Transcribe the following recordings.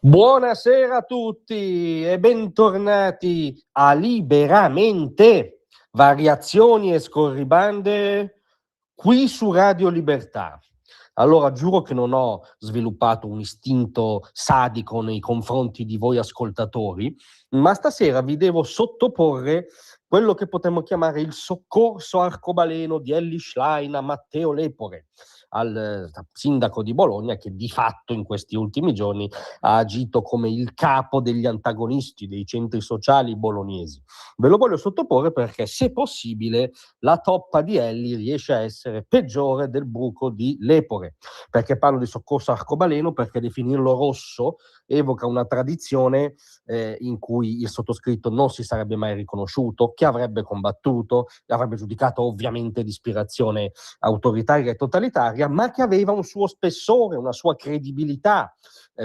Buonasera a tutti e bentornati a Liberamente, variazioni e scorribande qui su Radio Libertà. Allora, giuro che non ho sviluppato un istinto sadico nei confronti di voi ascoltatori, ma stasera vi devo sottoporre quello che potremmo chiamare il soccorso arcobaleno di Elly Schlein a Matteo Lepore, al sindaco di Bologna, che di fatto in questi ultimi giorni ha agito come il capo degli antagonisti dei centri sociali bolognesi. Ve lo voglio sottoporre perché, se possibile, la toppa di Elly riesce a essere peggiore del buco di Lepore. Perché parlo di soccorso arcobaleno? Perché definirlo rosso evoca una tradizione in cui il sottoscritto non si sarebbe mai riconosciuto, che avrebbe combattuto, avrebbe giudicato ovviamente di ispirazione autoritaria e totalitaria, ma che aveva un suo spessore, una sua credibilità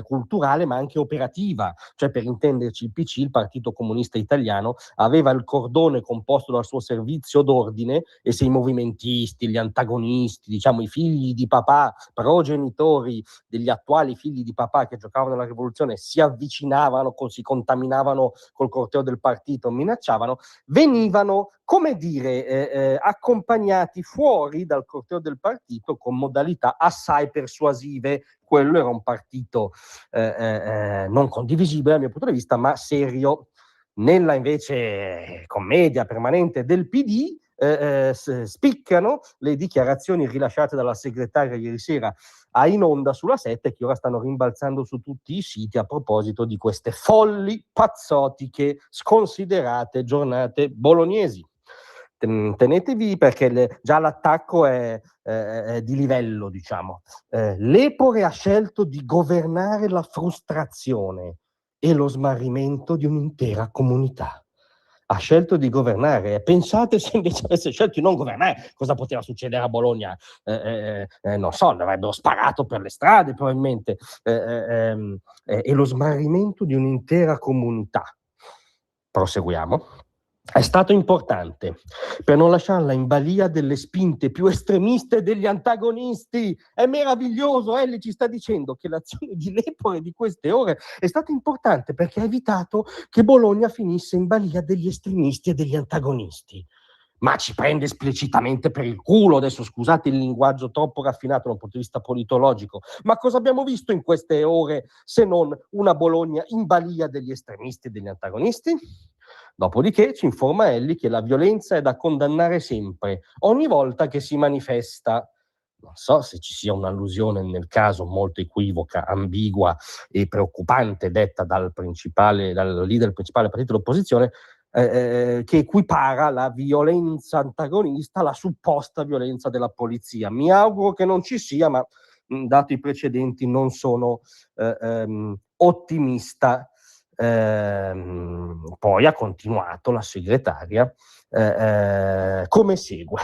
culturale ma anche operativa. Cioè, per intenderci, il PC, il Partito Comunista Italiano, aveva il cordone composto dal suo servizio d'ordine, e se i movimentisti, gli antagonisti, diciamo i figli di papà, progenitori degli attuali figli di papà che giocavano alla rivoluzione, si avvicinavano, si contaminavano col corteo del partito, minacciavano, venivano, come dire, accompagnati fuori dal corteo del partito con modalità assai persuasive. Quello era un partito non condivisibile dal mio punto di vista, ma serio. Nella invece commedia permanente del PD spiccano le dichiarazioni rilasciate dalla segretaria ieri sera in onda sulla 7, che ora stanno rimbalzando su tutti i siti a proposito di queste folli, pazzotiche, sconsiderate giornate bolognesi. Tenetevi, perché già l'attacco è di livello, diciamo. Lepore ha scelto di governare la frustrazione e lo smarrimento di un'intera comunità. Ha scelto di governare. Pensate se invece avesse scelto di non governare, cosa poteva succedere a Bologna? Non so, avrebbero sparato per le strade probabilmente. E lo smarrimento di un'intera comunità. Proseguiamo. È stato importante per non lasciarla in balia delle spinte più estremiste degli antagonisti. È meraviglioso, Elly ci sta dicendo che l'azione di Lepore di queste ore è stata importante perché ha evitato che Bologna finisse in balia degli estremisti e degli antagonisti. Ma ci prende esplicitamente per il culo. Adesso scusate il linguaggio troppo raffinato dal punto di vista politologico, ma cosa abbiamo visto in queste ore se non una Bologna in balia degli estremisti e degli antagonisti? Dopodiché ci informa Elly che la violenza è da condannare sempre, ogni volta che si manifesta. Non so se ci sia un'allusione nel caso molto equivoca, ambigua e preoccupante, detta dal leader principale del partito dell'opposizione, che equipara la violenza antagonista alla supposta violenza della polizia. Mi auguro che non ci sia, ma dato i precedenti non sono ottimista. Poi ha continuato la segretaria come segue.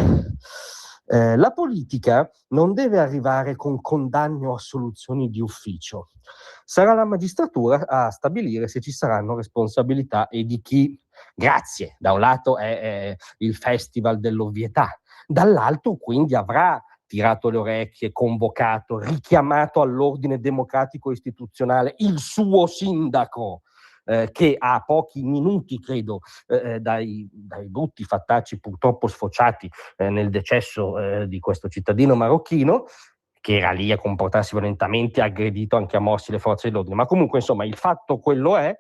La politica non deve arrivare con condanne o assoluzioni di ufficio. Sarà la magistratura a stabilire se ci saranno responsabilità e di chi. Grazie, da un lato è il festival dell'ovvietà, dall'altro quindi avrà tirato le orecchie, convocato, richiamato all'ordine democratico istituzionale il suo sindaco, che a pochi minuti, credo, dai brutti fattacci purtroppo sfociati nel decesso di questo cittadino marocchino, che era lì a comportarsi violentamente, aggredito anche a morsi le forze dell'ordine. Ma comunque, insomma, il fatto quello è.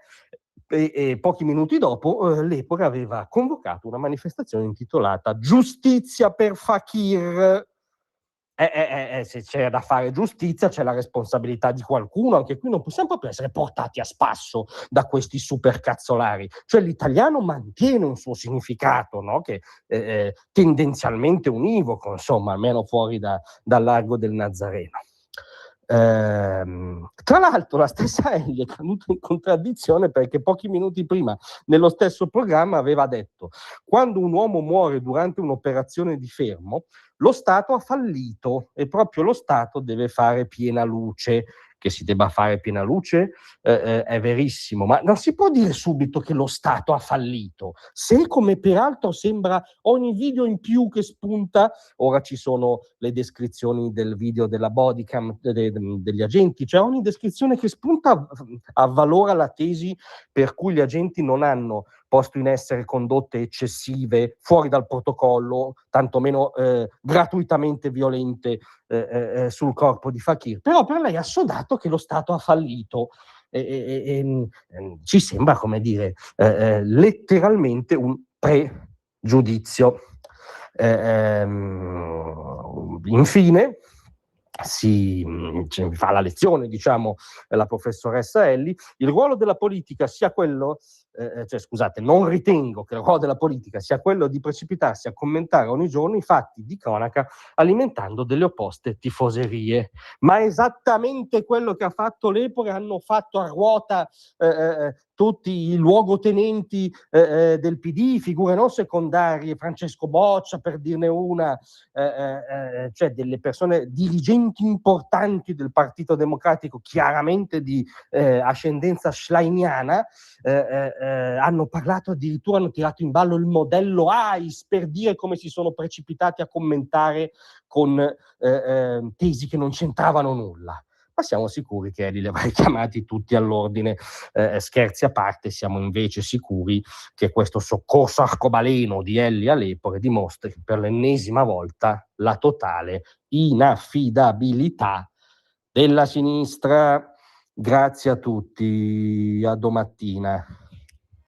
E pochi minuti dopo Lepore aveva convocato una manifestazione intitolata Giustizia per Fakir. Se c'è da fare giustizia c'è la responsabilità di qualcuno. Anche qui non possiamo proprio essere portati a spasso da questi supercazzolari. Cioè l'italiano mantiene un suo significato, no? Che tendenzialmente univoco, insomma, almeno fuori dal largo del Nazareno. Tra l'altro la stessa Elly è caduta in contraddizione, perché pochi minuti prima nello stesso programma aveva detto: quando un uomo muore durante un'operazione di fermo, lo Stato ha fallito e proprio lo Stato deve fare piena luce. che si debba fare piena luce, è verissimo, ma non si può dire subito che lo Stato ha fallito. Se, come peraltro sembra ogni video in più che spunta, ora ci sono le descrizioni del video della bodycam degli agenti, cioè ogni descrizione che spunta avvalora la tesi per cui gli agenti non hanno posto in essere condotte eccessive, fuori dal protocollo, tantomeno gratuitamente violente sul corpo di Fakir. Però per lei è assodato che lo Stato ha fallito. Ci sembra, come dire, letteralmente un pregiudizio. Infine, fa la lezione, diciamo, la professoressa Elli, il ruolo della politica sia quello, non ritengo che il ruolo della politica sia quello di precipitarsi a commentare ogni giorno i fatti di cronaca alimentando delle opposte tifoserie, ma esattamente quello che ha fatto l'Epore hanno fatto a ruota tutti i luogotenenti del PD, figure non secondarie, Francesco Boccia per dirne una, cioè delle persone dirigenti importanti del Partito Democratico, chiaramente di ascendenza schleiniana, hanno parlato, addirittura hanno tirato in ballo il modello AIS per dire come si sono precipitati a commentare con tesi che non c'entravano nulla. Ma siamo sicuri che li avrei chiamati tutti all'ordine. Scherzi a parte, siamo invece sicuri che questo soccorso arcobaleno di Elli all'Epore dimostri per l'ennesima volta la totale inaffidabilità della sinistra. Grazie a tutti, a domattina.